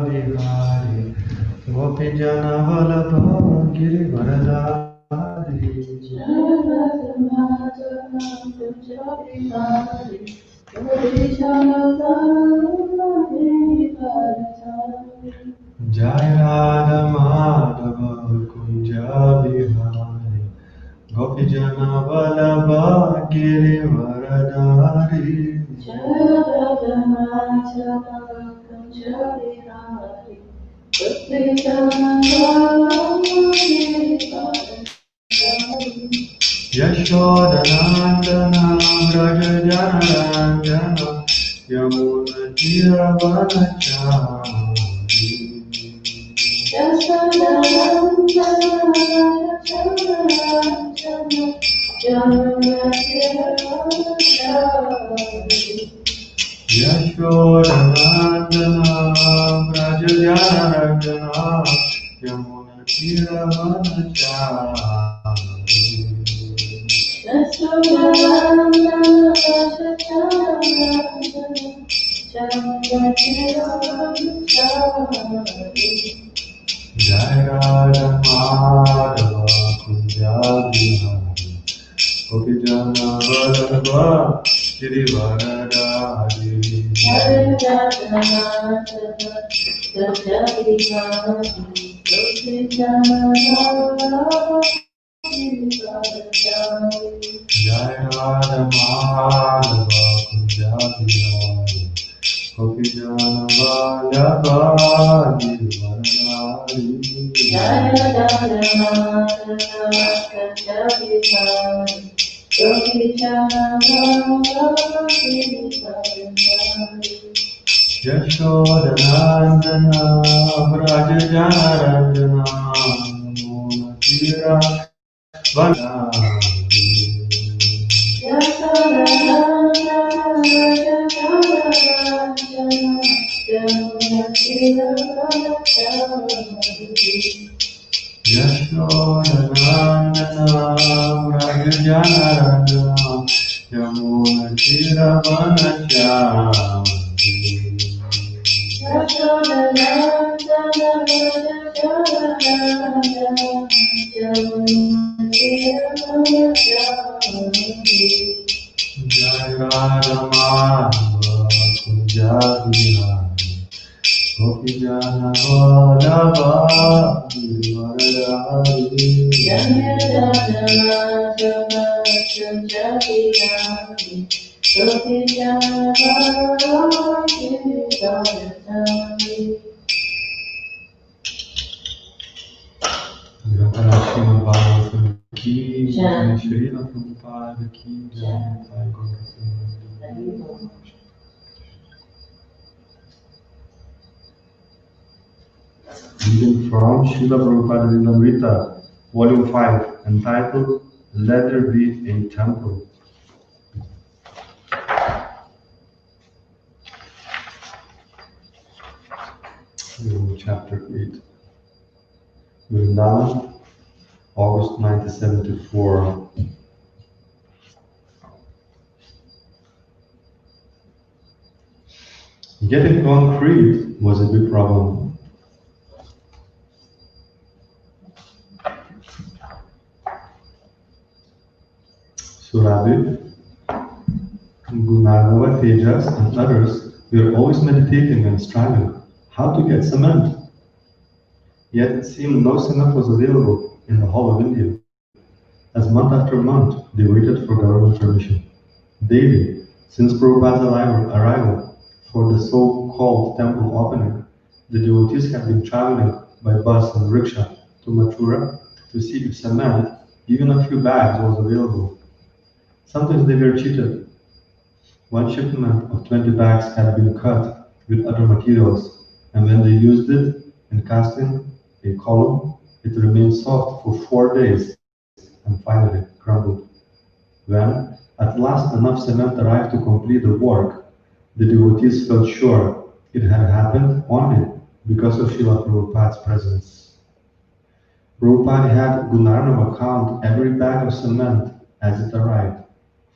Bihari Gopi Jana Vallabha Girivaradari Jai Radha Madhava Kunja Bihari Gopi Jana Vallabha Girivaradari Yashodanandana Vraja Janaranjana Yamuna Tiravanachari Yashodanandana Vraja Janaranjana Yamuna Tiravanachari Jai Radha Madhava Kunja Bihari Gopi Jana Vallabha Girivaradari Jai Radha Madhava Kunja Bihari Gopi Jana Vallabha Girivaradari Yashodanandana Vraja Janaranjana Yamuna Tiravanachari Yashodanandana Vraja Janaranjana Yamuna Jai Radha Madhava Kunja Bihari Gopi Jana Vallabha Girivaradari Grantará Srimad Bhagavatam ki Jai Srila Prabhupada ki Jai Jai Gaurav. Reading from Srila Prabhupada Lilamrita, Volume 5, entitled Let There Be a Temple. Chapter 8. Vrindavan, August 1974. Getting concrete was a big problem. Surabhi, Gunagava, Tejas, and others were always meditating and striving how to get cement. Yet it seemed no cement was available in the whole of India. As month after month, they waited for government permission. Daily, since Prabhupada's arrival for the so-called temple opening, the devotees had been traveling by bus and rickshaw to Mathura to see if cement, even a few bags, was available. Sometimes they were cheated. One shipment of 20 bags had been cut with other materials, and when they used it in casting a column, it remained soft for 4 days and finally crumbled. When, at last, enough cement arrived to complete the work, the devotees felt sure it had happened only because of Srila Prabhupada's presence. Prabhupada had Gunarnava count every bag of cement as it arrived.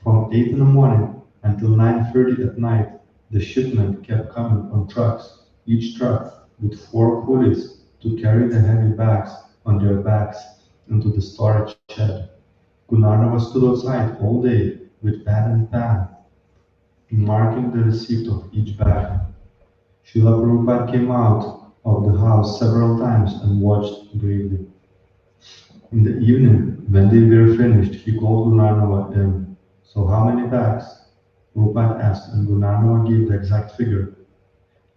From 8 in the morning until 9:30 at night, the shipment kept coming on trucks, each truck with 4 coolies to carry the heavy bags on their backs into the storage shed. Gunarnava stood outside all day with pad and pen, marking the receipt of each bag. Srila Prabhupada came out of the house several times and watched gravely. In the evening, when they were finished, he called Gunarnava in. So how many bags? Prabhupada asked, and Gunarnava gave the exact figure.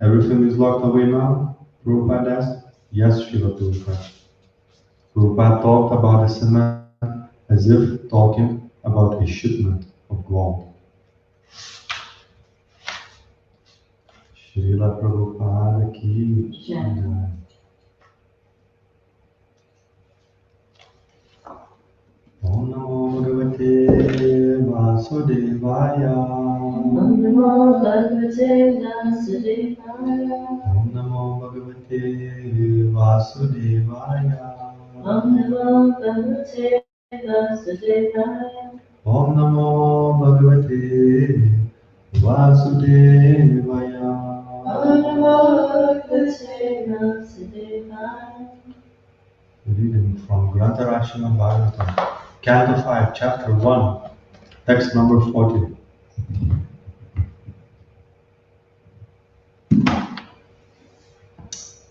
Everything is locked away now? Prabhupada asked. Yes, Srila Prabhupada. Prabhupada talked about the cement as if talking about a shipment of gold. Srila Prabhupada ki jai. Om Namo Bhagavate Vasudevaya. Om Namo Bhagavate Vasudevaya. Om Namo Bhagavate Vasudevaya. Om Namo Bhagavate Vasudevaya. Om Namo Bhagavate Vasudevaya. Om Namo Bhagavate Vasudevaya. Reading from Srimad Bhagavatam, Canto 5, Chapter 1, Text number 40.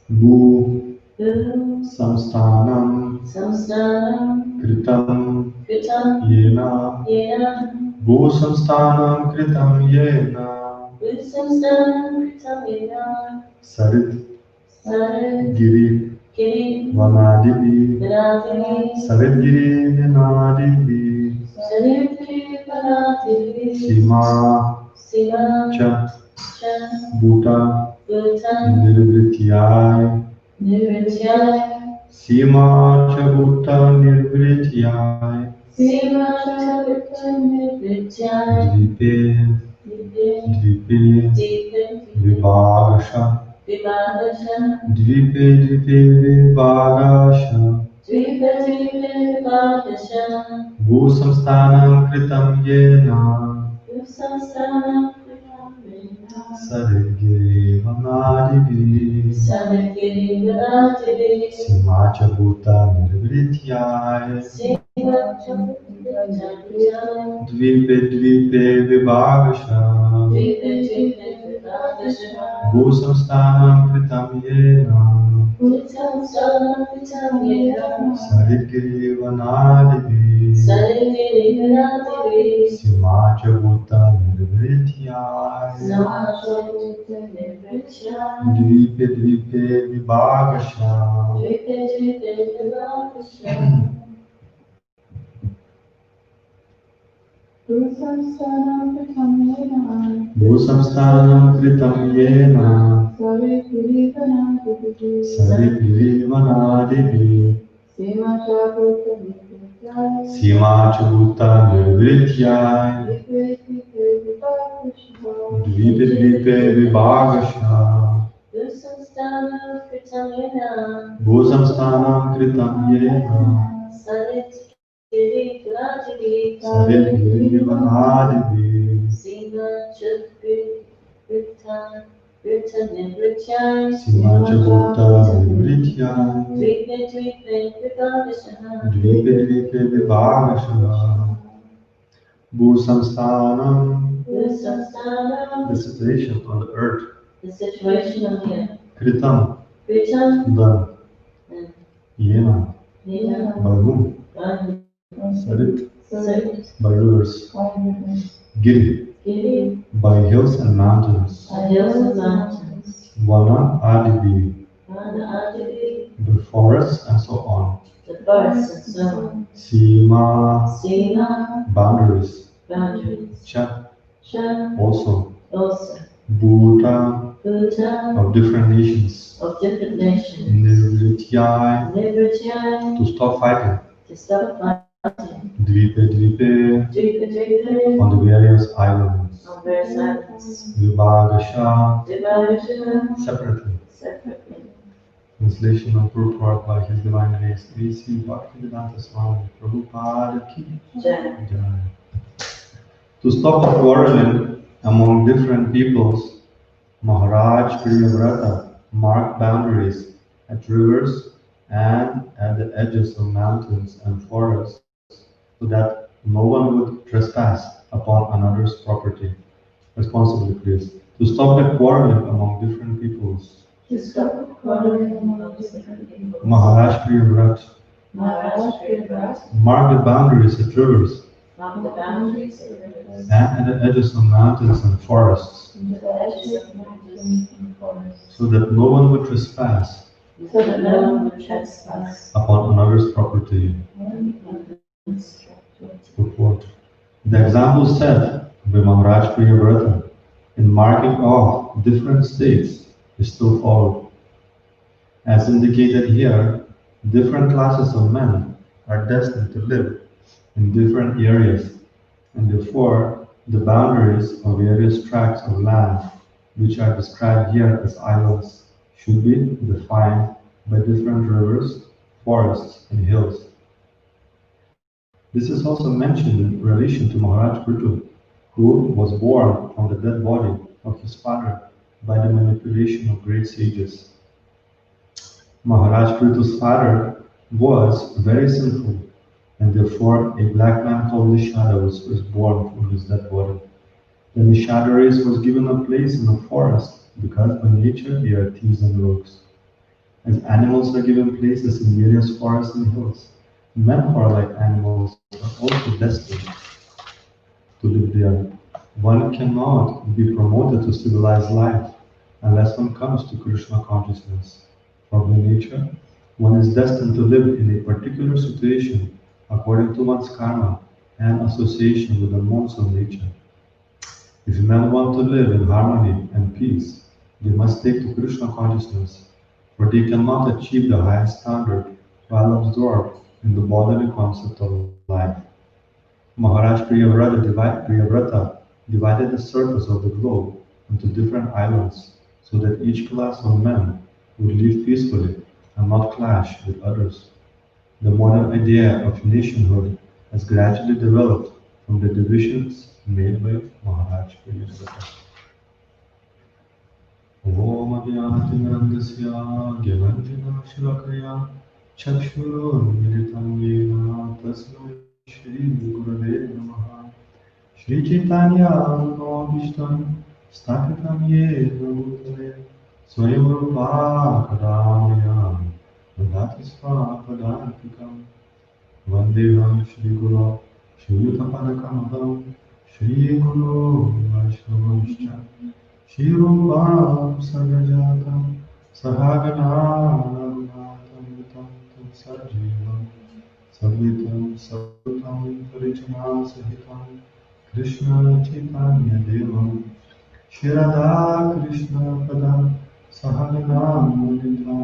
Bu Samsthanam Kritam Yena Bu Samsthanam Kritam Yena Sarit Giri Vanadivi Sarit Giri Vanadivi Sima Cha Bhuta Nirvrityai Sima Cha Bhuta Nirvrityai Dvipe Vibhagasha Dvipe Vibhagasha Bu Samsthanam Kritam Yena Sarit Vanadivi Sima Cha Bhuta Nirvrityai Dvipe Vibhagasha Bu Samsthanam Kritam Yena Sarit Vanadivi Sima Cha Bhuta Nirvrityai Dvipe Vibhagasha Bu Samsthanam Kritam Yena Sarit Vanadivi Sima Cha Bhuta Nirvrityai Dvipe Vibhagasha Bu Samsthanam Kritam Yena Sarit Vanadivi Sima Cha Bhuta Nirvrityai Dvipe Vibhagasha Bu Samsthanam the situation on the earth Kritam done Yena by whom? Sarit by rivers Giri by hills and mountains Vana Adivi the forests and so on Sima boundaries Cha also Bhuta of different nations Nirvrityai to stop fighting Dvipe on the various islands Vibhagasha separately. Translation of purport by His Divine Grace A.C. Bhaktivedanta Swami Prabhupada Ki Jai. To stop the quarreling among different peoples, Maharaj Priyavrata marked boundaries at rivers and at the edges of mountains and forests so that no one would trespass upon another's property. Responsibly, please. To stop the quarreling among different peoples. To stop quarreling among different people. Maharaj Priyavrat. Maharaj Priyavrat. Mark the boundaries at rivers Mark the boundaries of rivers. and at the edges of mountains and forests And the edges of mountains and forests. so that no one would trespass So that no one would trespass upon another's property. on others' property. Purport. The example set by Maharaj Priyavrata in marking off different states is still followed. As indicated here, different classes of men are destined to live in different areas, and therefore the boundaries of various tracts of land, which are described here as islands, should be defined by different rivers, forests, and hills. This is also mentioned in relation to Maharaj Prithu, who was born from the dead body of his father by the manipulation of great sages. Maharaj Prithu's father was very sinful, and therefore a black man called Nishada was first born from his dead body. The Nishadaris was given a place in the forest because by nature they are thieves and rogues. As animals are given places in various forests and hills, men who are like animals are also destined to live there. One cannot be promoted to civilized life unless one comes to Krishna consciousness. From the nature, one is destined to live in a particular situation according to one's karma and association with the modes of nature. If men want to live in harmony and peace, they must take to Krishna consciousness, for they cannot achieve the highest standard while absorbed in the bodily concept of life. Maharaj Priyavrata divided the surface of the globe into different islands so that each class of men would live peacefully and not clash with others. The modern idea of nationhood has gradually developed from the divisions made by Maharaj Priyavrata. Om Adhyanatinarandasya Gyanantina Shilakaya Chakshurunmilitam Yena Tasmai Shri Gurave Namaha Shri Chaitanya Manobishtam Sthapitam Yena Bhutale Swayam Rupa Kadamaya Vandati Svapadantikam Vandeham Shri Guru Shri Yutapadakamavam Shri Guru Vaishnavamscha Shri Rupam Sarvajatam Sahagana Raghunatham Vitam Sarjivam Sadvitam Savutam Parichana Sahitam Krishna Chaitanya Devam Shri Radha Krishna Padam Sahagana Mudita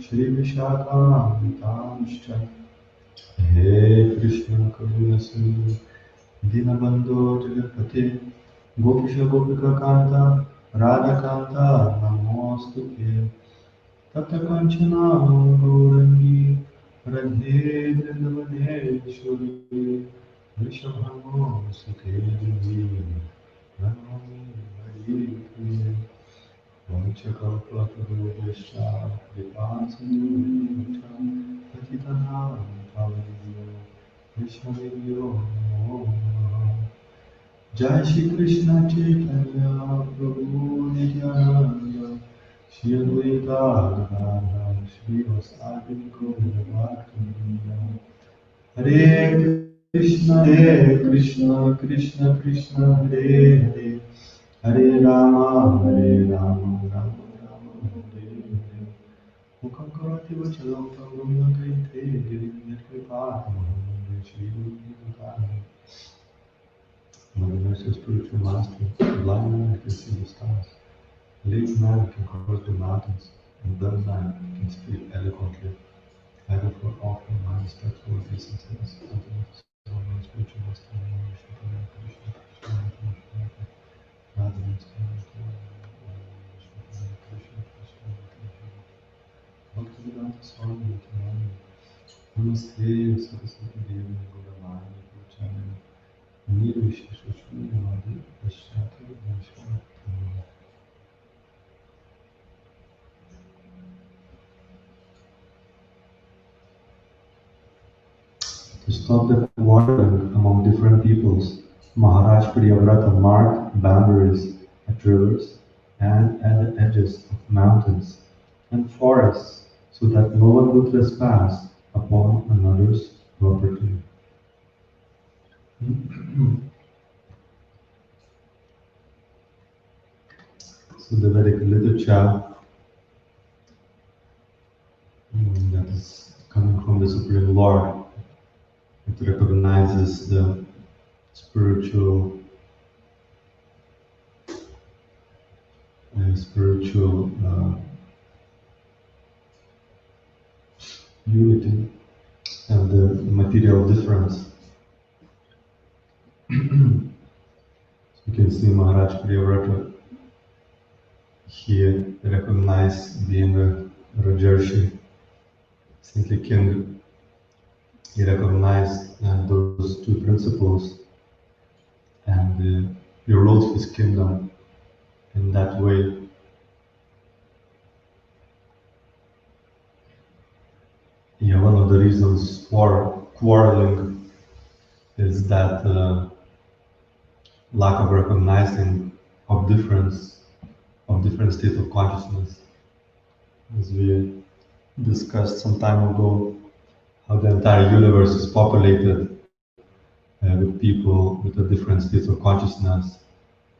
Shri Vishaka Vitamscha He Krishna Karuna Sindhu Dinabandho Jagapate Gopisha Gopika Kanta Radha Kanta Namostute Tata Kanchana Gaurangi Radhe Vrindavadeshwari Vrishabhamo Sute Devi Namo Hari Priya Vanchakalpatarubhyascha Kripasinudham Patitanam Pavanyo Vaishnavyo Namo Namaha Jai Shri Krishna Chaitanya Prabhu Nityananda Shri Advaita Gadadhar Shri Vasadi Gaura Bhaktivinoda Hare Krishna Krishna Krishna Hare Hare Hare Rama Rama Rama Hare Hare Mukam Karati Vachalam Tangam Nagaite Girim Yatkripatam Shri Guru When there's a spiritual master, a blind man can see the stars, a lame man can cross the mountains, and a dumb man can speak eloquently. I therefore offer my respectful obeisances unto the sovereign spiritual master of the Krishna, Krishna, Krishna, Radha, Krishna, Krishna, Bhaktivedanta Swami Nityananda, Namaste, Saraswati Devi, Gauravani, Purchani, stop the quarreling among different peoples. Maharaj Priyavrata marked boundaries at rivers and at the edges of mountains and forests so that no one would trespass upon another's property. So the Vedic literature that is coming from the Supreme Lord, it recognizes the spiritual unity and the material difference. You can see Maharaj Priyavrata here recognized being a Rajarshi, saintly king. He recognized those two principles and he ruled his kingdom in that way. Yeah, one of the reasons for quarreling is that lack of recognizing of different states of consciousness. As we discussed some time ago, how the entire universe is populated with people with a different states of consciousness,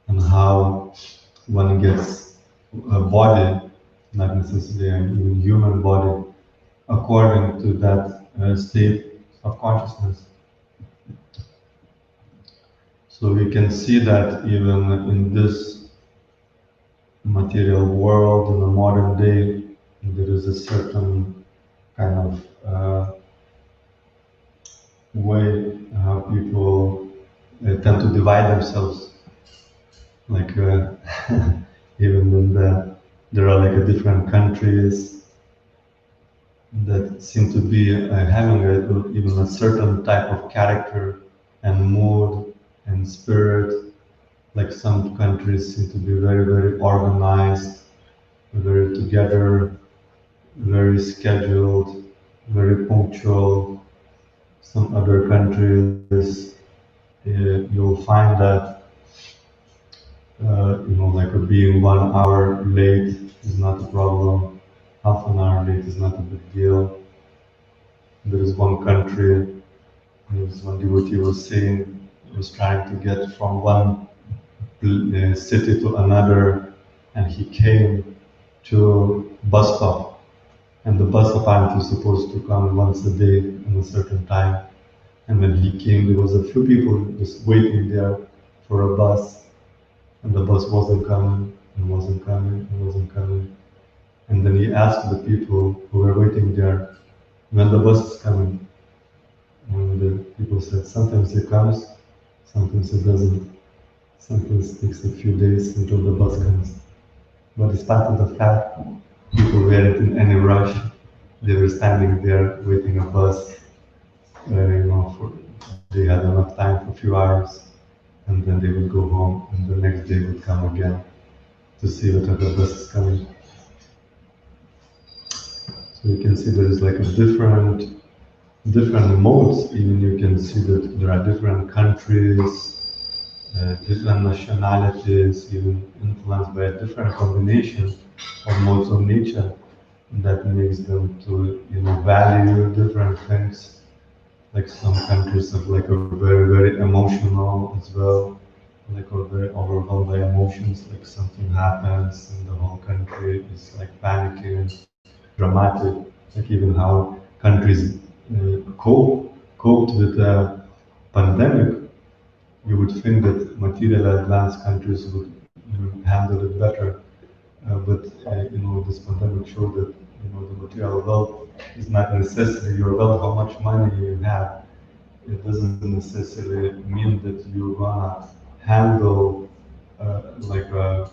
and how one gets a body, not necessarily an even human body, according to that state of consciousness. So we can see that even in this material world, in the modern day, there is a certain kind of way how people tend to divide themselves. Like even when there are like different countries that seem to be having even a certain type of character and mood and spirit. Like some countries seem to be very, very organized, very together, very scheduled, very punctual. Some other countries, you'll find that, like being 1 hour late is not a problem, half an hour late is not a big deal. There is one country, as one devotee was saying, was trying to get from one city to another, and he came to bus stop, and the bus apparently was supposed to come once a day in a certain time, and when he came there was a few people just waiting there for a bus, and the bus wasn't coming and wasn't coming and wasn't coming, and then he asked the people who were waiting there, when the bus is coming, and the people said sometimes it comes, sometimes it doesn't. Sometimes it takes a few days until the bus comes. But despite of the fact, people weren't in any rush. They were standing there waiting a bus. They had enough time for a few hours, and then they would go home, and the next day would come again to see whether the bus is coming. So you can see there is like a different modes. Even you can see that there are different countries. Different nationalities, even influenced by a different combination of modes of nature that makes them to value different things. Like some countries are like a very, very emotional as well, like are very overwhelmed by emotions, like something happens and the whole country is like panicking, dramatic, like even how countries coped with the pandemic. You would think that material advanced countries would handle it better, but this pandemic showed that the material wealth is not necessarily your wealth, how much money you have. It doesn't necessarily mean that you're gonna handle like a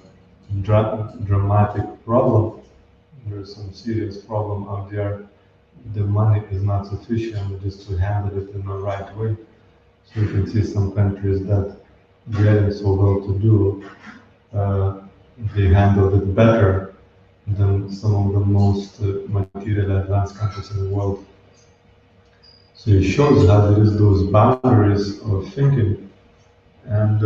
dramatic problem. There's some serious problem out there. The money is not sufficient just to handle it in the right way. So you can see some countries that weren't so well to do, they handled it better than some of the most material advanced countries in the world. So it shows how there is those boundaries of thinking, and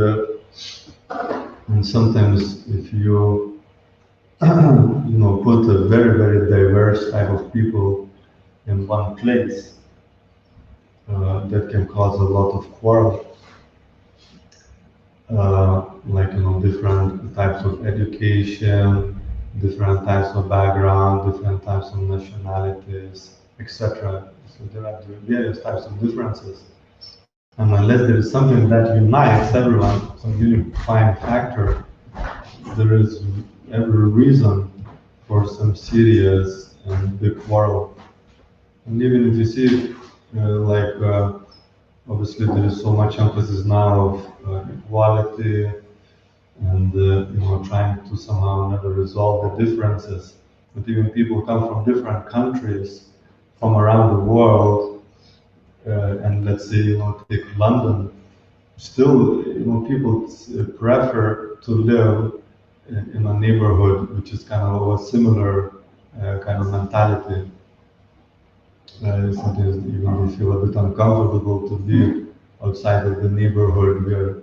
sometimes if you put a very diverse type of people in one place, that can cause a lot of quarrel. Like different types of education, different types of background, different types of nationalities, etc. So there are various types of differences. And unless there is something that unites everyone, some unifying factor, there is every reason for some serious and big quarrel. And even if you see, obviously there is so much emphasis now of equality and trying to somehow never resolve the differences. But even people come from different countries from around the world, and let's say take London, still people prefer to live in a neighborhood which is kind of a similar kind of mentality. Sometimes even they feel a bit uncomfortable to be outside of the neighborhood where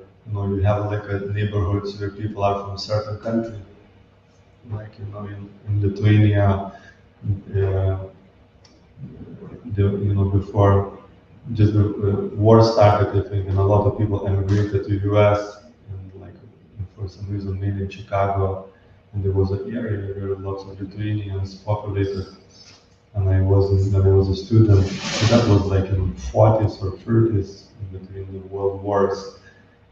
you have like a neighborhoods where people are from a certain country, like in Lithuania, uh, before just the war started, I think, and a lot of people emigrated to US, and like for some reason mainly in Chicago, and there was an area where lots of Lithuanians populated. And when I was a student, so that was like in 40s or 30s in between the world wars.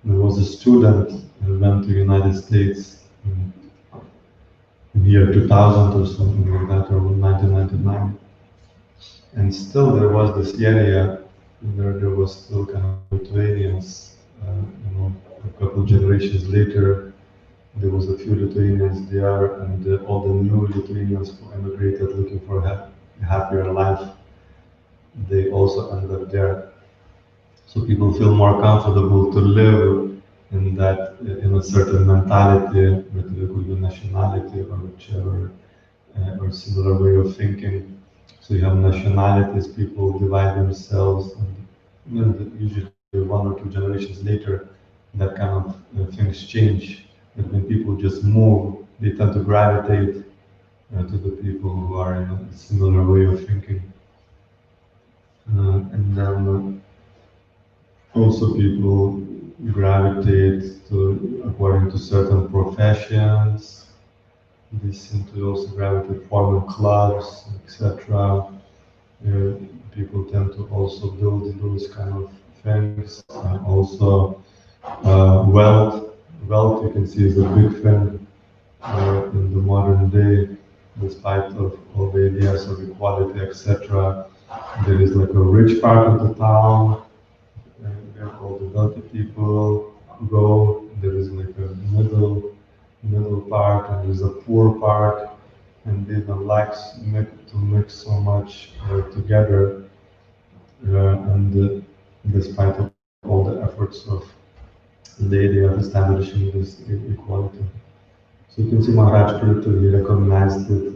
And I was a student and went to United States in year 2000 or something like that, or 1999. And still there was this area where there was still kind of Lithuanians, a couple generations later, there was a few Lithuanians there, and all the new Lithuanians who emigrated looking for a happier life, they also ended up there. So people feel more comfortable to live in that, in a certain mentality, with a nationality or whichever, or similar way of thinking. So you have nationalities, people divide themselves, and usually one or two generations later, that kind of things change. But when people just move, they tend to gravitate to the people who are in a similar way of thinking. And then also people gravitate to according to certain professions. They seem to also gravitate forming clubs, etc. People tend to also build those kind of things. And also wealth. Wealth, you can see, is a big thing in the modern day. Despite of all the ideas of equality, etc., there is like a rich part of the town where all the wealthy people go. There is like a middle part, and there's a poor part, and they don't like to mix so much together. And despite of all the efforts of the idea of establishing this equality. So you can see Maharaj Purito, he recognized it,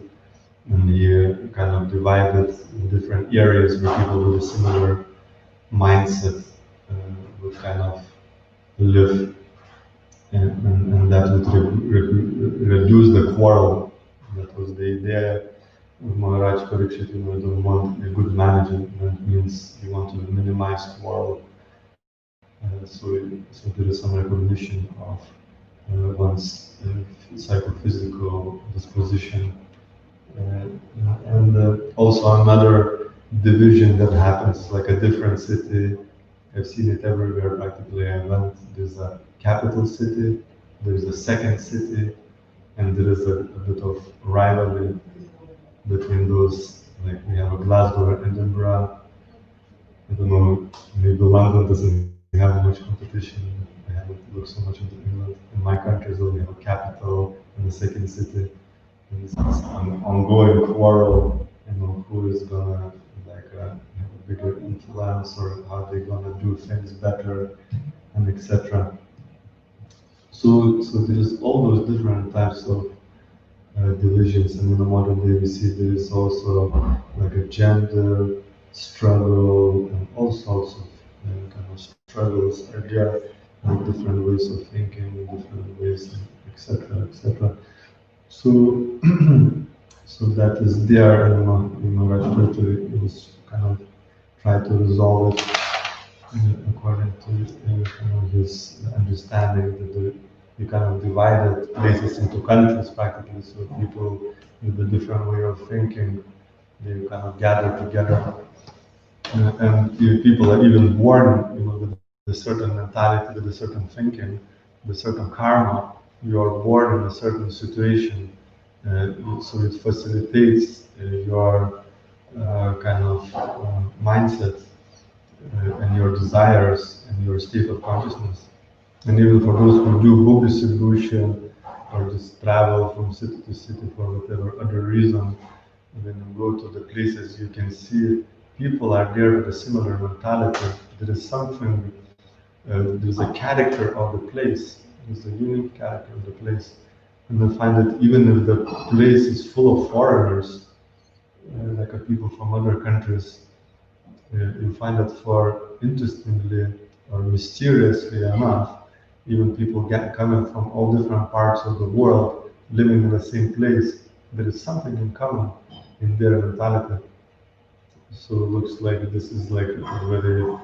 and he kind of divided in different areas where people with a similar mindset would kind of live, and that would reduce the quarrel. That was the idea of Maharaj Parikshit. You don't want a good management means you want to minimize quarrel. So there is some recognition of one's psychophysical disposition. And also another division that happens, like a different city. I've seen it everywhere practically. I went, there's a capital city, there's a second city, and there is a bit of rivalry between those. Like we have a Glasgow and Edinburgh. I don't know, maybe London doesn't have much competition. I haven't looked so much into England. In my country, so we have a capital and a second city. And this is an ongoing quarrel, who is gonna have a bigger influence, or how they're gonna do things better, and etc. So there's all those different types of divisions, and in the modern day we see there is also like a gender struggle, and all sorts of kind of struggles are there, with different ways of thinking, different ways, etc., etc. So, so that is there, and Maharaj Prithu was kind of try to resolve it according to kind of his understanding that you kind of divided places into countries practically, so people with a different way of thinking, they kind of gather together, and people are even born, with a certain mentality, with a certain thinking, with a certain karma. You are born in a certain situation, so it facilitates your kind of mindset and your desires and your state of consciousness. And even for those who do book distribution or just travel from city to city for whatever other reason, when you go to the places, you can see people are there with a similar mentality. There is something, there's a character of the place, there's a unique character of the place. And I find that even if the place is full of foreigners, like people from other countries, you find that for interestingly or mysteriously enough, even people coming from all different parts of the world, living in the same place, there is something in common in their mentality. So it looks like this is like a very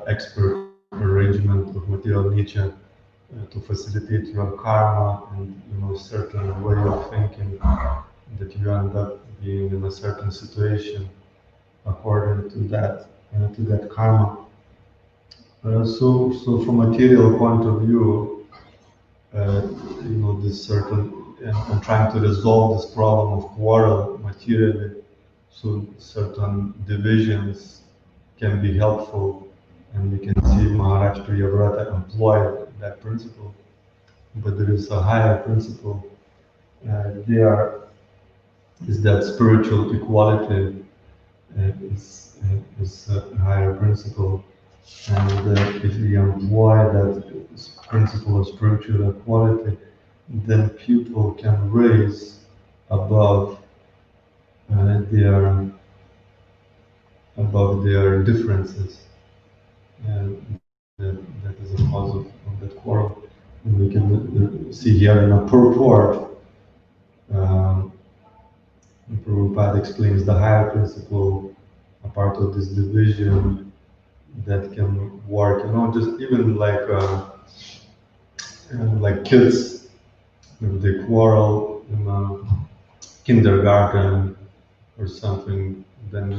expert arrangement of material nature to facilitate your karma and certain way of thinking, that you end up being in a certain situation according to that karma. So from material point of view, this certain, and trying to resolve this problem of quarrel materially, so certain divisions can be helpful, and we can see Maharaj Priyavrata employ that principle. But there is a higher principle. There is that spiritual equality is a higher principle, and if we employ that principle of spiritual equality, then people can raise above their differences, and that is a cause of that quarrel. And we can see here in a purport, Prabhupada explains the higher principle, a part of this division that can work, just even like kids, if they quarrel in a kindergarten or something, then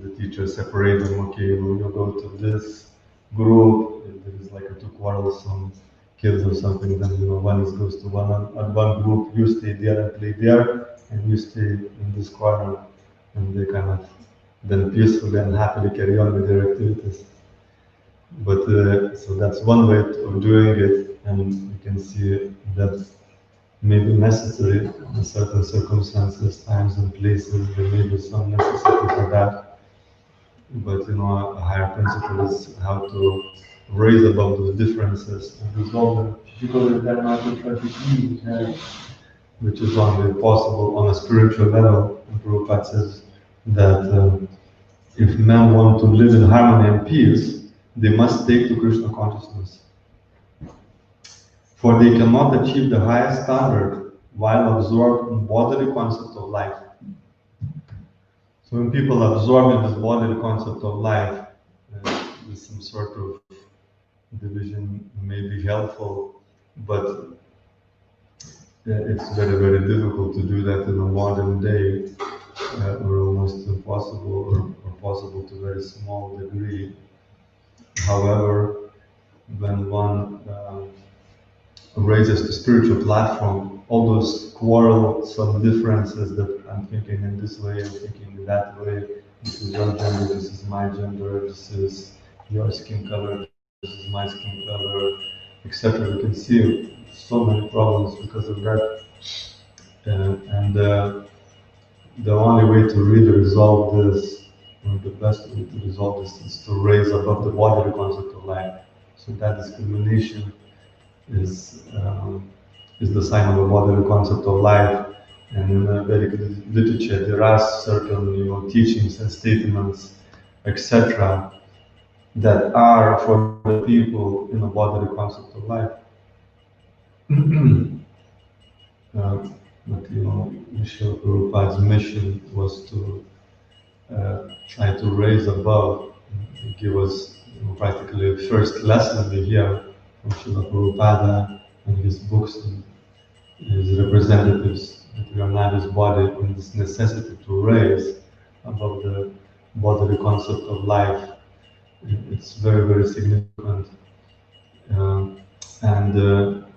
the teacher separate them. Okay, you go to this group. If there is like two quarrelsome kids or something, then one goes to one group. You stay there and play there, and you stay in this corner, and they kind of then peacefully and happily carry on with their activities. But so that's one way of doing it, and you can see that may be necessary in certain circumstances, times and places. There may be some necessity for that. But a higher principle is how to raise above those differences and resolve them, because they're not tragic evils, which is only possible on a spiritual level. And Prabhupada says that if men want to live in harmony and peace, they must take to Krishna consciousness. For they cannot achieve the highest standard while absorbed in bodily concept of life. So when people absorb in this bodily concept of life, with some sort of division may be helpful, but it's very, very difficult to do that in a modern day, or almost impossible, or possible to a very small degree. However, when one raises the spiritual platform, all those quarrelsome differences that I'm thinking in this way, I'm thinking in that way, this is your gender, this is my gender, this is your skin color, this is my skin color, etc. You can see so many problems because of that. And the only way to really resolve this, the best way to resolve this, is to raise above the bodily concept of life. So that discrimination is the sign of a bodily concept of life, And in the Vedic literature, there are certain, teachings and statements, etc., that are for the people in embody the concept of life. But Srila Prabhupada's mission was to try to raise above, give us practically the first lesson we hear from Srila Prabhupada and his books and his representatives, that we are not his body, and this necessity to raise above the bodily concept of life. It's very, very significant. And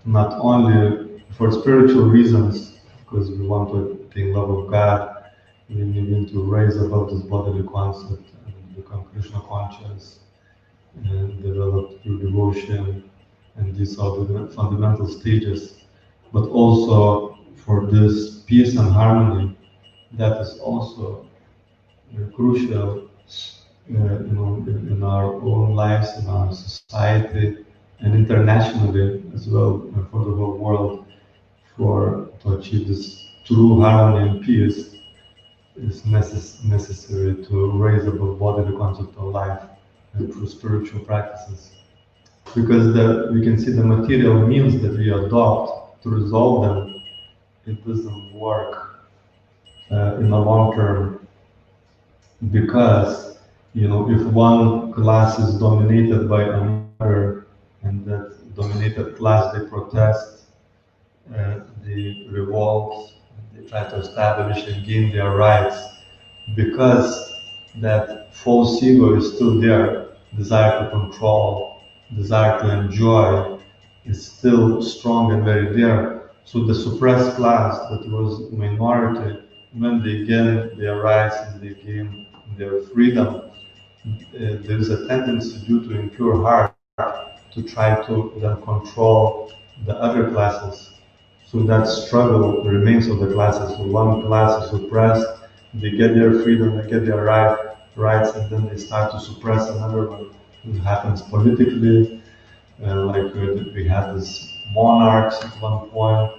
not only for spiritual reasons, because we want to attain love of God, we need to raise above this bodily concept and become Krishna conscious and develop through devotion, and these are the fundamental stages. But also for this peace and harmony, that is also crucial, in our own lives, in our society, and internationally as well, for the whole world. To achieve this true harmony and peace, is necessary to raise above body the concept of life and through spiritual practices. Because we can see the material means that we adopt to resolve them, it doesn't work in the long term. Because if one class is dominated by another, and that dominated class, they protest, they revolt, they try to establish and gain their rights, because that false ego is still there, desire to control, desire to enjoy is still strong and very there. So the suppressed class that was minority, when they gain their rights and they gain their freedom, there is a tendency due to impure heart to try to then control the other classes. So that struggle remains of the classes. So one class is suppressed, they get their freedom, they get their rights, and then they start to suppress another one. It happens politically, we had this monarchs at one point,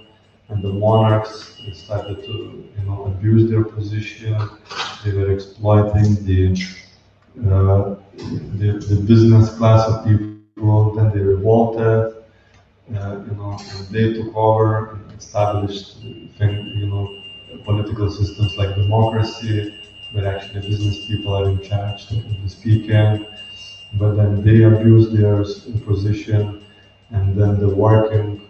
and the monarchs started to abuse their position. They were exploiting the business class of people. Then they revolted, and they took over and established political systems like democracy, where actually business people are in charge of the speaking. But then they abuse their position, and then the working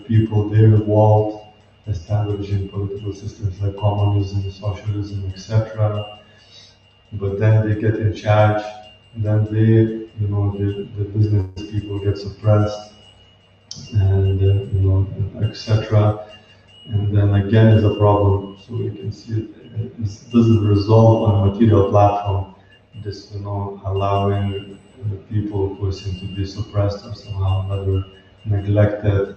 people, they revolt, establishing political systems like communism, socialism, etc. But then they get in charge, then the business people get suppressed, and etc. And then again is a problem. So you can see it doesn't resolve on a material platform. This allowing the people who seem to be suppressed or somehow or other neglected,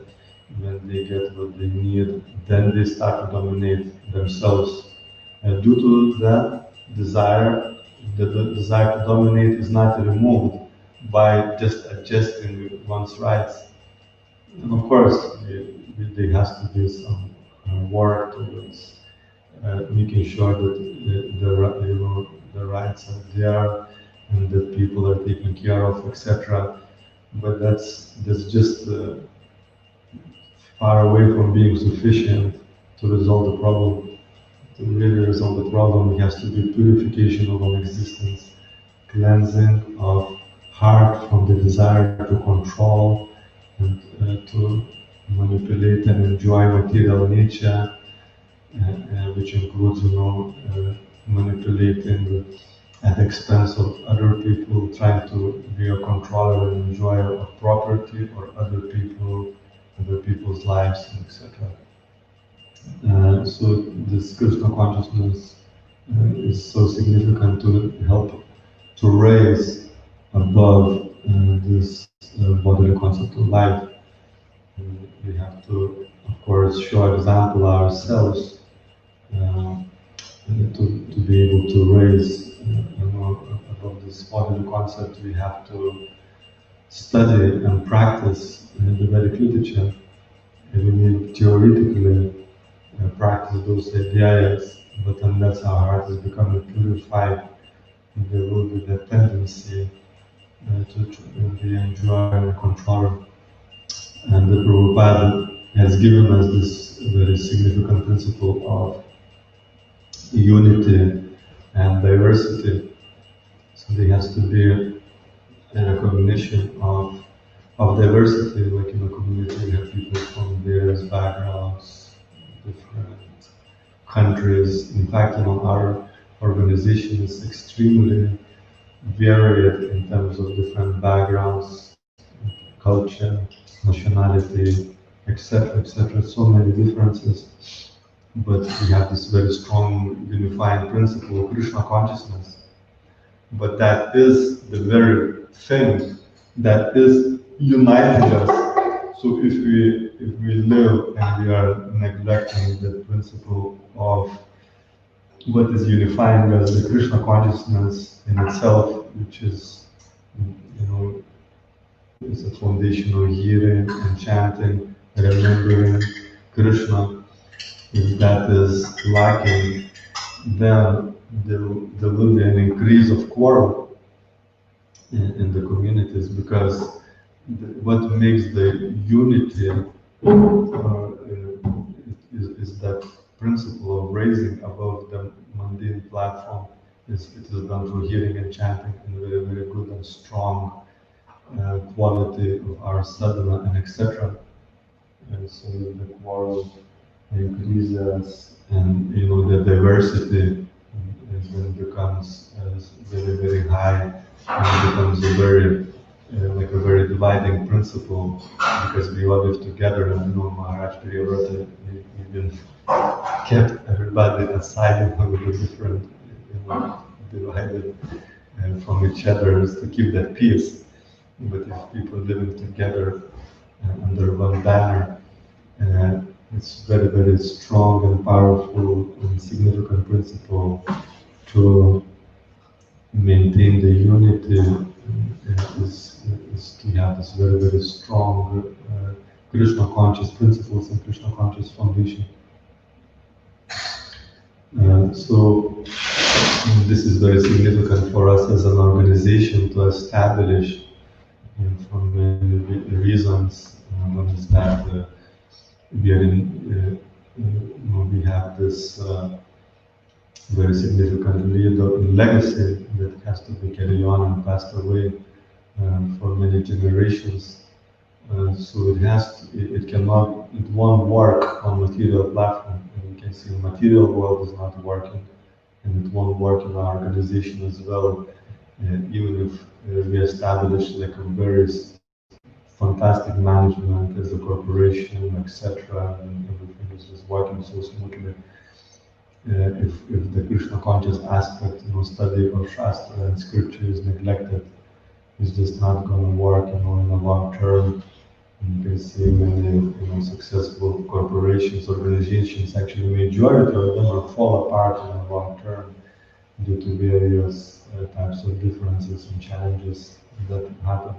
when they get what they need, then they start to dominate themselves. And due to that desire, the desire to dominate is not removed by just adjusting one's rights. And of course, there has to be some work towards making sure that the rights are there and that people are taken care of, etc. But that's just far away from being sufficient to resolve the problem. To really resolve the problem, it has to be purification of our existence, cleansing of heart from the desire to control and to manipulate and enjoy material nature, which includes, manipulating at the expense of other people, trying to be a controller and enjoyer of property or other people's lives, etc. So this Krishna consciousness is so significant to help to raise above this bodily concept of life. We have to, of course, show example ourselves to be able to raise above this bodily concept. We have to study and practice the Vedic literature. And we need theoretically practice those ideas, but unless our heart is becoming purified, there will be the tendency to be enjoy and control. And the Prabhupada has given us this very significant principle of unity and diversity. So there has to be a recognition of diversity, like in a community we have people from various backgrounds, different countries. In fact, our organization is extremely varied in terms of different backgrounds, culture, nationality, etc., etc. So many differences, but we have this very strong unifying principle of Krishna consciousness. But that is the very thing that is uniting us. So if we live and we are neglecting the principle of what is unifying us, the Krishna consciousness in itself, which is, is a foundational hearing and chanting, remembering Krishna. If that is lacking, then there will be an increase of quarrel in the communities, because what makes the unity is that principle of raising above the mundane platform. It is done through hearing and chanting in a very, very good and strong quality of our sadhana and etc. And so the quarrel increases, and the diversity then becomes very, very high, and it becomes a very like a very dividing principle, because we all live together. And Maharaj Priyavrata even kept everybody aside with the different, divided from each other, to keep that peace. But if people living together under one banner, it's very, very strong and powerful and significant principle to maintain the unity. Is to have this very, very strong Krishna conscious principles and Krishna conscious foundation. So this is very significant for us as an organization to establish, for many reasons. One is that we are we have this very significant legacy that has to be carried on and passed away for many generations. So it won't work on material platform. And you can see the material world is not working, and it won't work in our organization as well. Even if we establish like a very fantastic management as a corporation, etc., and everything is just working so smoothly. If the Krishna conscious aspect, study of Shastra and Scripture is neglected, it's just not going to work, in the long term. And you can see many, successful corporations, organizations, actually majority of them will fall apart in the long term due to various types of differences and challenges that happen.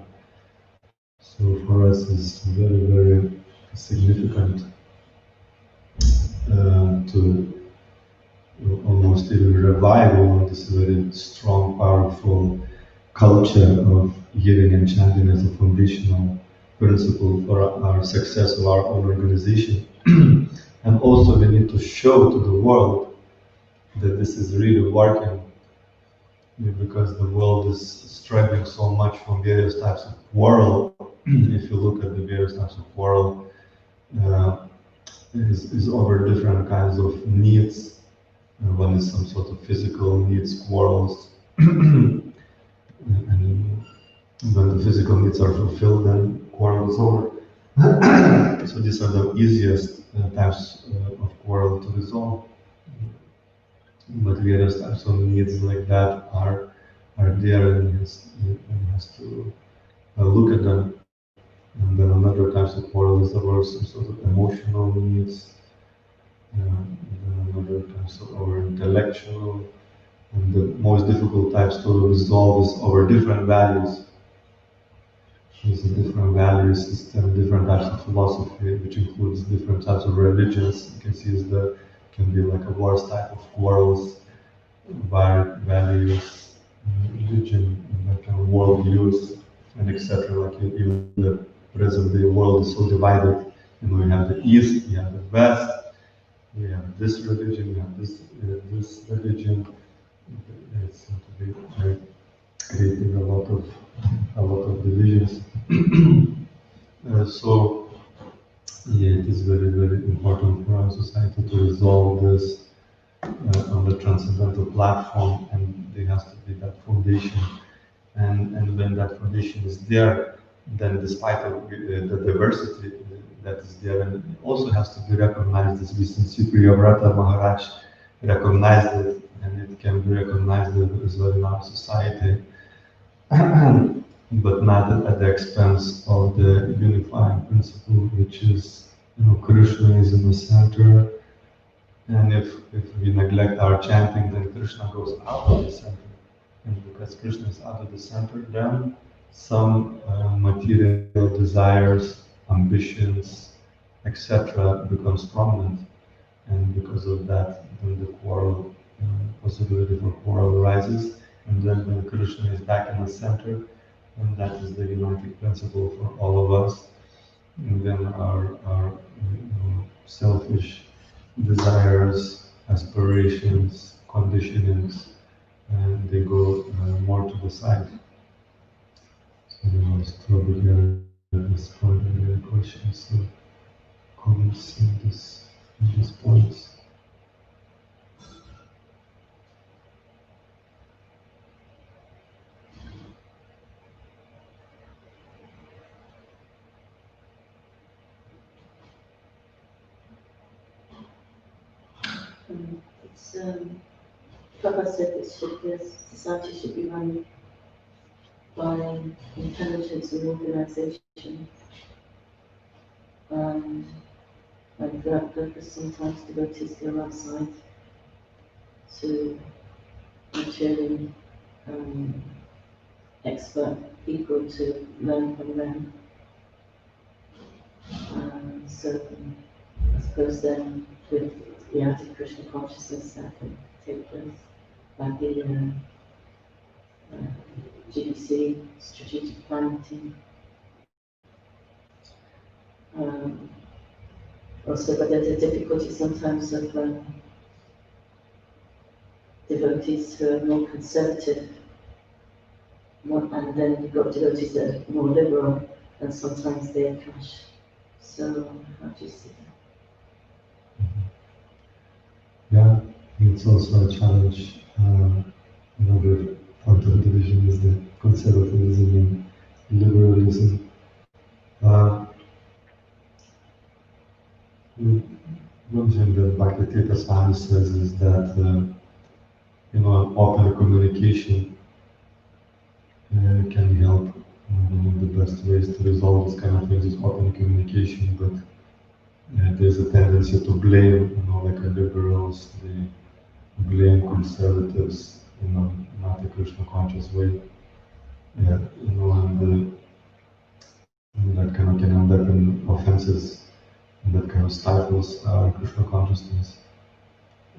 So for us, it's very, very significant to almost even revival of this very strong, powerful culture of hearing and chanting as a foundational principle for our success of our own organization. And also we need to show to the world that this is really working, because the world is struggling so much from various types of quarrel. If you look at the various types of quarrel, is over different kinds of needs. One is some sort of physical needs quarrels, and when the physical needs are fulfilled, then quarrel is over. So these are the easiest types of quarrel to resolve. But various types of needs like that are there, and has to look at them. And then another types of quarrel is over some sort of emotional needs, and then another types of over intellectual, and the most difficult types to resolve is over different values. There's a different value system, different types of philosophy, which includes different types of religions. You can see can be like a worse type of quarrels, values, religion, and that kind of world views, and etc. Like even the present day world is so divided. You have the East, you have the West, you have this religion, you have this religion. It seems to be creating a lot of divisions. So yeah, it is very, very important for our society to resolve this on the transcendental platform, and there has to be that foundation. And when that foundation is there, then despite of the diversity that is there, and it also has to be recognized, as recent Supriya Maharaj recognized it, and it can be recognized as well in our society, but not at the expense of the unifying principle, which is, Krishna is in the center. And if we neglect our chanting, then Krishna goes out of the center. And because Krishna is out of the center, then some material desires, ambitions, etc. becomes prominent. And because of that, then the possibility for quarrel arises. And then when Krishna is back in the center, and that is the uniting principle for all of us, and then our selfish desires, aspirations, conditionings, and they go more to the side. So I'll stop here at this point. Any questions or comments in these points? It's Prabhupada said this society should be run by intelligence and organization. And for that purpose, sometimes devotees go outside to materially expert people to learn from them. So I suppose then with the anti-Krishna consciousness that can take place, like the GDC, strategic planning team. Also, but there's a difficulty sometimes of devotees who are more conservative, and then you've got devotees that are more liberal, and sometimes they clash. So, how do you see that? Yeah, it's also a challenge. Another part of the division is the conservatism and liberalism. One thing that Bhakti Swami says is that open communication can help. One of the best ways to resolve this kind of things is open communication, but there's a tendency to blame, like liberals, they blame conservatives, not a Krishna conscious way, and that kind of can end up in offenses, and that kind of stifles our Krishna consciousness.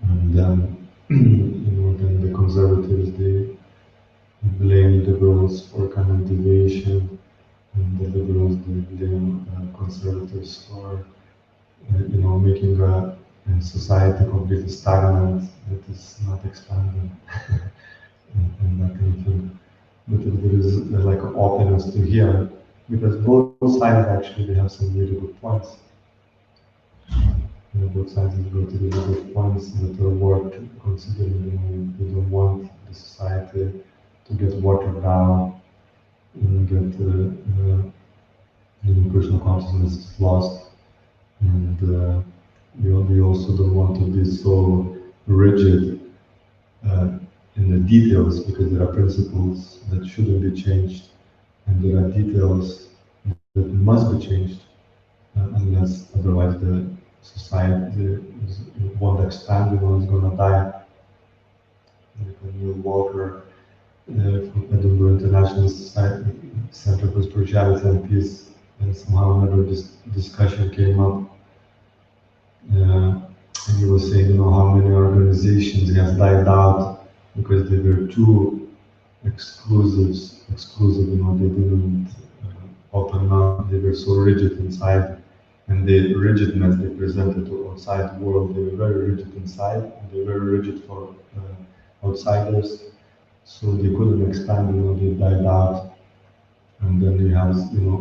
And then, then the conservatives, they blame liberals for kind of deviation, and the liberals, they blame conservatives for, making a society completely stagnant, that is not expanding, and that kind of thing. But if there is like an openness to hear, because both sides actually they have some really good points. Both sides have got really good points that are worth considering. They don't want the society to get watered down and get personal consciousness is lost, and we also don't want to be so rigid in the details, because there are principles that shouldn't be changed, and there are details that must be changed, unless otherwise the society won't expand, it's going to die. Like Neil Walker from Edinburgh International Society Center for Spirituality and Peace, and somehow another discussion came up. And he was saying, how many organizations has died out because they were too exclusive, they didn't open up, they were so rigid inside, and the rigidness they presented to outside the world, they were very rigid inside, and they were very rigid for outsiders, so they couldn't expand, they died out. And then you have,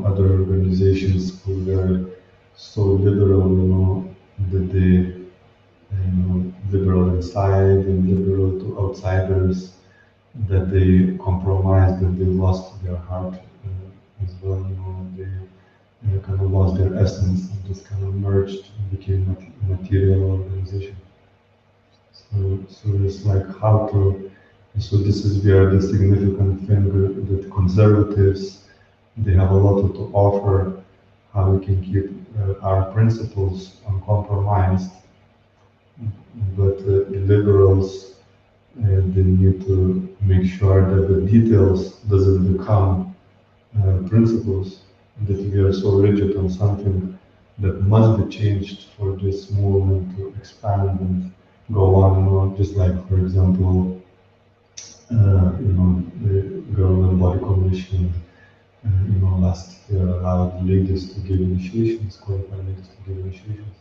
other organizations who were so liberal, that they, liberal inside and liberal to outsiders, that they compromised and they lost their heart as well. They kind of lost their essence and just kind of merged and became a material organization. So it's like how to. So this is where the significant thing that conservatives, they have a lot to offer, how we can keep our principles uncompromised, but the liberals, they need to make sure that the details doesn't become principles, that we are so rigid on something that must be changed for this movement to expand and go on, just like, for example, the government body commission, last year allowed ladies to give initiations, qualified ladies to give initiations.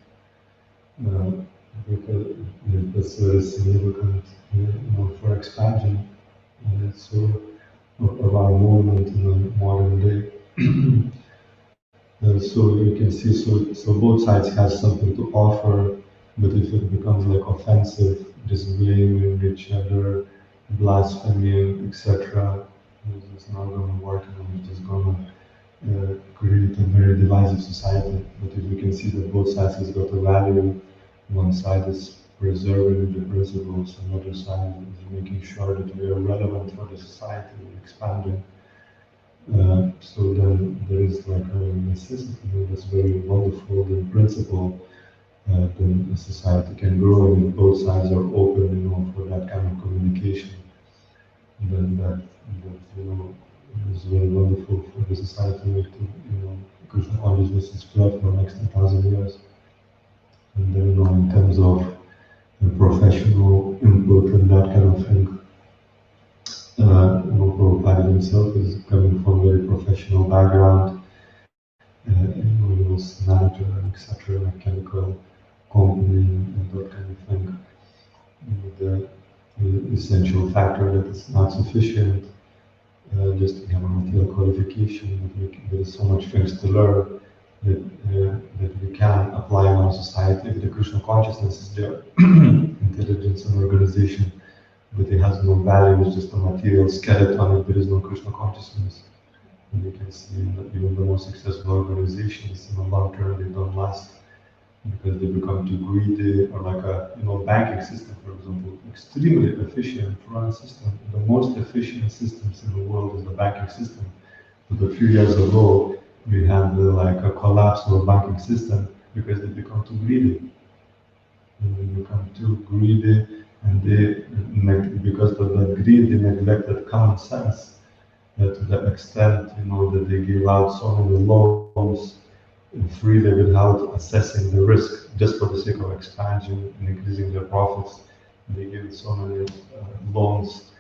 Because that's very significant, for expansion, of our movement in the modern day. So you can see, so both sides have something to offer, but if it becomes like offensive, just blaming each other, blaspheming, etc., it's not going to work, and it's just going to create a very divisive society. But if we can see that both sides has got a value, one side is preserving the principles, and the other side is making sure that we are relevant for the society, expanding. So then there is like a necessity that's very wonderful. The principle, then a society can grow, and if both sides are open, for that kind of communication, then that is very wonderful for the society to, Krishna consciousness is spread for the next 10,000 years. And then, in terms of professional input and that kind of thing, Prabhupada himself is coming from a very professional background. He was manager, etc., like chemical company and that kind of thing. The essential factor that is not sufficient just to have a material qualification. There is so much things to learn that we can apply in our society. If the Krishna consciousness is there, intelligence and organization, but it has no value, it's just a material skeleton if there is no Krishna consciousness. And you can see that even the most successful organizations in the long term, they don't last because they become too greedy, or like a banking system, for example, extremely efficient run system. The most efficient systems in the world is the banking system. But a few years ago, we had like a collapse of the banking system because they become too greedy. And they become too greedy, and because of that greed, they neglected common sense to the extent that they gave out so many loans freely without assessing the risk, just for the sake of expansion and increasing their profits. They gave so many loans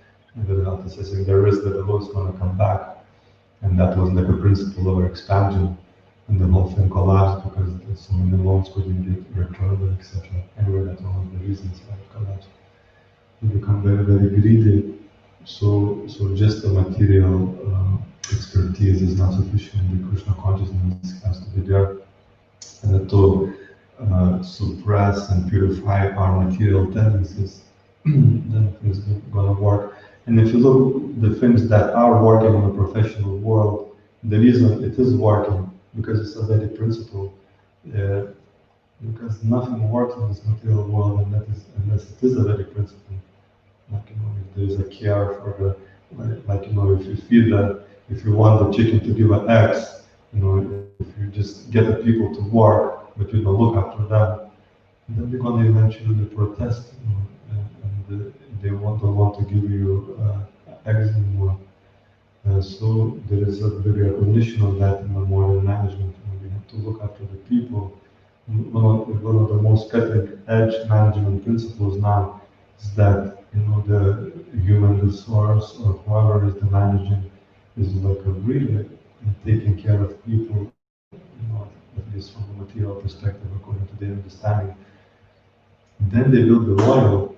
without assessing the risk that the loan is going to come back, and that was like a principle of expansion. And the whole thing collapsed because so many loans couldn't get returned, etc. Anyway, that's one of the reasons why it collapsed. They become very, very greedy. So just the material expertise is not sufficient. The Krishna consciousness has to be there to suppress and purify our material tendencies. Then it's going to work. And if you look the things that are working in the professional world, the reason it is working because it's a Vedic principle. Because nothing works in this material world unless it is a Vedic principle. Like if there is a care for if you feel that if you want the chicken to give an eggs, if you just get the people to work but you don't look after them, then they're going to eventually protest, and they don't want to give you eggs anymore. So there is a big recognition of that in the modern management. We have to look after the people. One of the most cutting edge management principles now is that the human resource or whoever is the managing is like a really taking care of people, at least from a material perspective according to their understanding. Then they build the loyal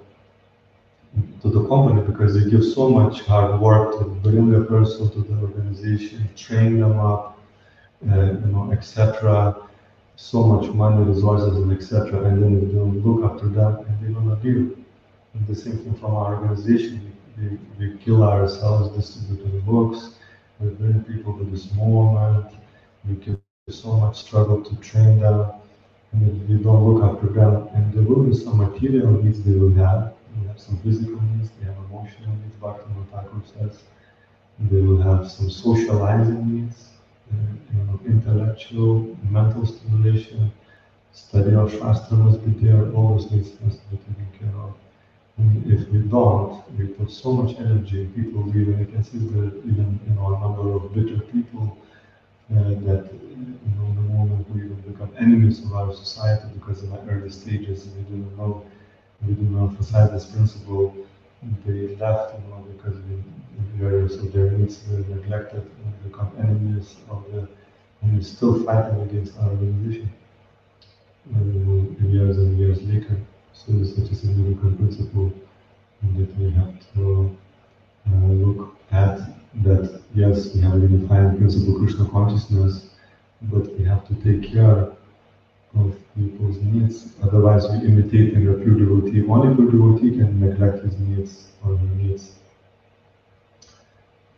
to the company because they give so much hard work to bring the person to the organization, train them up, etc. So much money, resources, and etc. And then they don't look after them, and they're gonna leave. And the same thing from our organization. We kill ourselves distributing books. We bring people to this moment. We give so much struggle to train them. And if we don't look after them, and there will be some material needs they will have. They will have some physical needs, they have emotional needs, Bhakti says. They will have some socializing needs, intellectual, mental stimulation, study of Shastra must be there, all those needs must be taken care of. And if we don't, we put so much energy, people leave, and you can see that even a number of bitter people that the moment we even become enemies of our society because in the early stages we didn't emphasize this principle. They left, because the areas of their needs were neglected and become enemies of the, and we're still fighting against our organization years and years later. So it's such a significant principle that we have to look at that. Yes, we have a unifying principle, Krishna consciousness, but we have to take care of people's needs. Otherwise, we're imitating a pure devotee. Only pure devotee can neglect his needs or her needs.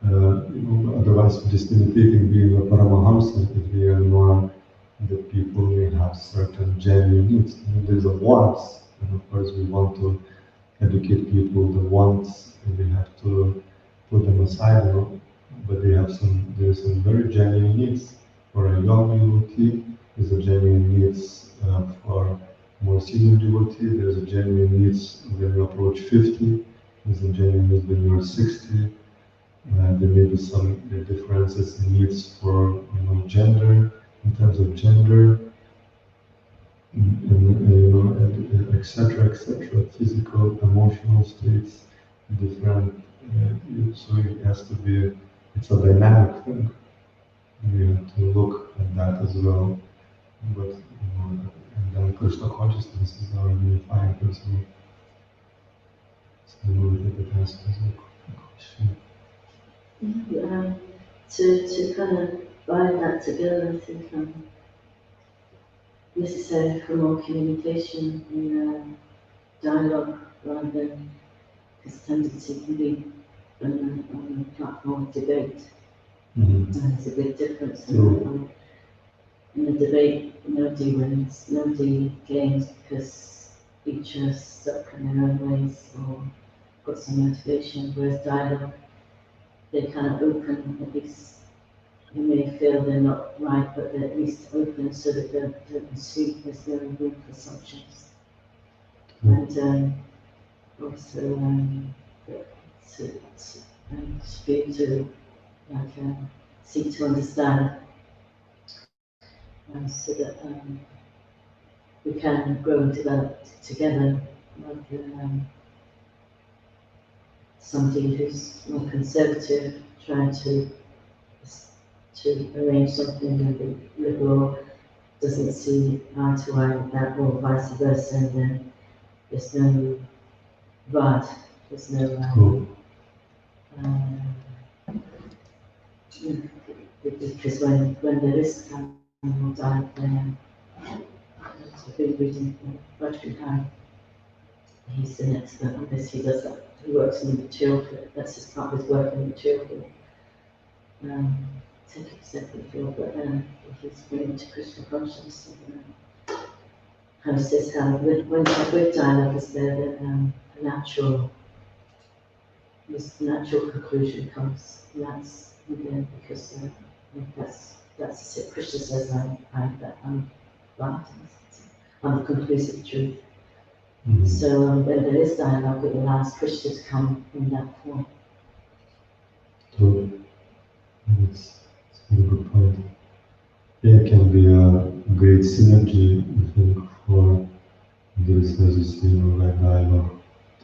Otherwise, we're just imitating being a Paramahamsa if we ignore that people may have certain genuine needs. There's a wants, and of course, we want to educate people the wants, and we have to put them aside, but there's some very genuine needs. For a young devotee, there's a genuine needs for more senior devotee, there's a genuine needs when you approach 50, there's a genuine needs when you're 60, there may be some differences in needs for gender, in terms of gender, etc., physical, emotional states, different. So it has to be, it's a dynamic thing. We have to look at that as well. But, and then Krishna consciousness is our unifying principle. So I know that answers the question. To kind of bind that together, I think necessary for more communication in dialogue rather than this tendency can be on the platform of debate. Mm-hmm. There's a big difference in the debate. Nobody wins, nobody gains because each are stuck in their own ways or got some motivation, whereas dialogue, they kind of open, at least you may feel they're not right, but they're at least open so that they don't speak, there's no room for assumptions. And also to be able to seek to understand so that we can grow and develop together rather than somebody who's more conservative trying to arrange something and the liberal doesn't see eye to eye with that, or vice versa, and then there's no rod, there's no because when there is more dialogue, then I've been reading Raghunath. He's an expert on this. He does that. He works in the material field. That's his part of his work in the material field. Take it separate field, but he's bringing to Krishna consciousness. Kind of says how when good dialogue is there, then this natural conclusion comes. And that's again because that's it. Krishna says I'm right. I'm the conclusive truth. Mm-hmm. So when there is dialogue, it allows Krishna to come in that form. Totally. It's a very good point. Yeah, it can be a great synergy, I think, for this, as you see, right dialogue,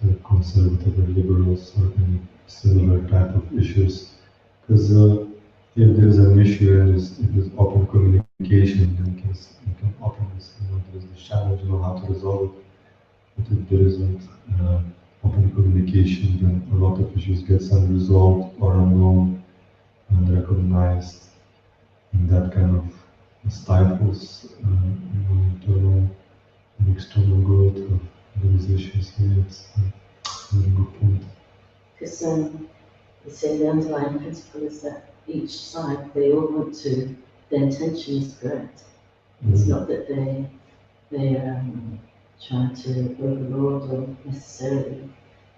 the conservative or liberals, or any similar type of issues. Because if there's an issue and if there's open communication, then you can open this, there's the challenge, how to resolve it. But if there isn't open communication, then a lot of issues get unresolved or unknown and recognized, and that kind of stifles internal and external growth of those issues. So it's a very good point. Because you say the underlying principle is that each side, they all want to, their intention is correct. It's not that they're trying to overlord or necessarily,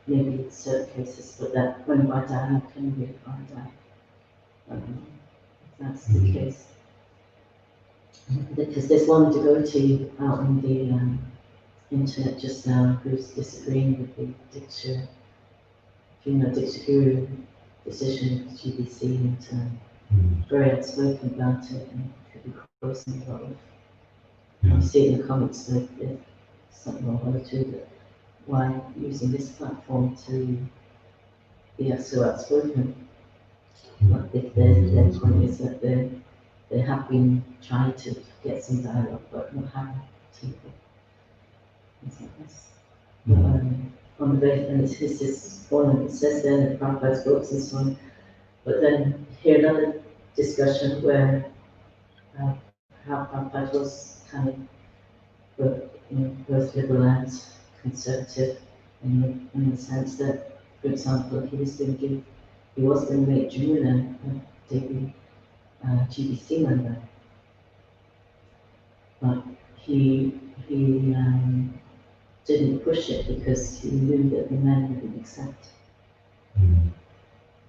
maybe in certain cases, but that when by dialogue can be find out if that's the case. Because there's one devotee out on the internet just now who's disagreeing with the Diksha Guru decision of GBC, and very outspoken about it, and could be crossing a lot of. You see in the comments that there's something or one or two that why using this platform to be so outspoken. But if their point is that they have been trying to get some dialogue, but not having people. Things like this. On the base, and this is one that says there in Prabhupada's books and so on. But then hear another discussion where how Prabhupada was kind of both liberal and conservative in the sense that, for example, he was going to make Jamuna a daily GBC member, but he didn't push it because he knew that the men wouldn't accept.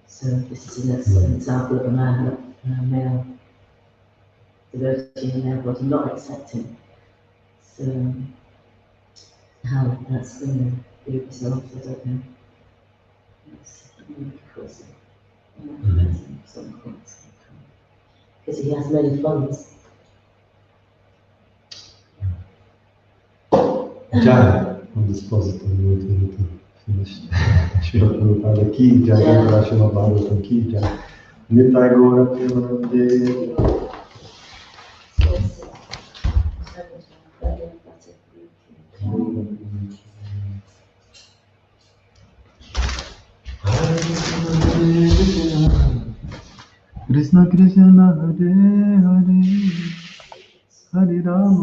So this is an example of a man, a male devotee in their body not accepting. So how that's going to be resolved, I don't know. It's because of some points. Because he has many funds. Jai, on this positive note, we need to finish. Srila Prabhupada ki Jai, Srila Bhagavatam ki Jai. Nitai Gaura Premanande. Krishna Krishna Hare Hare Hare Rama